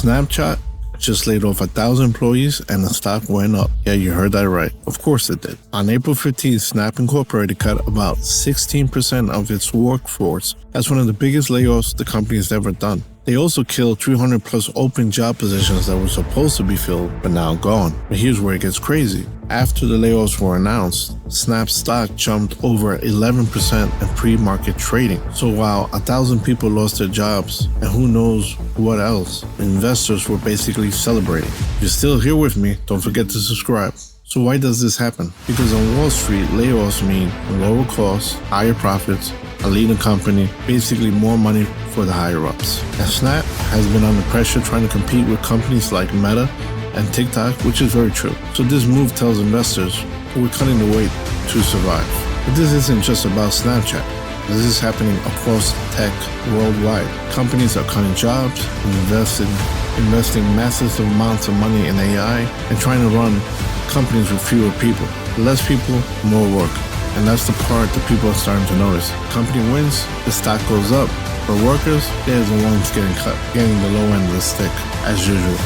Snapchat just laid off 1,000 employees and the stock went up. Yeah, you heard that right. Of course it did. On April 15th, Snap Incorporated cut about 16% of its workforce. That's one of the biggest layoffs the company has ever done. They also killed 300 plus open job positions that were supposed to be filled but now gone. But here's where it gets crazy. After the layoffs were announced, Snap's stock jumped over 11% in pre-market trading. So while 1,000 people lost their jobs and who knows what else, investors were basically celebrating. If you're still here with me, don't forget to subscribe. So why does this happen? Because on Wall Street, layoffs mean lower costs, higher profits, a leaner company, basically more money for the higher-ups. And Snap has been under pressure trying to compete with companies like Meta and TikTok, which is very true. So this move tells investors we're cutting the weight to survive. But this isn't just about Snapchat. This is happening across tech worldwide. Companies are cutting jobs, investing massive amounts of money in AI, and trying to run companies with fewer people. Less people, more work. And that's the part that people are starting to notice. Company wins, the stock goes up. For workers, they're the ones getting cut, getting the low end of the stick, as usual.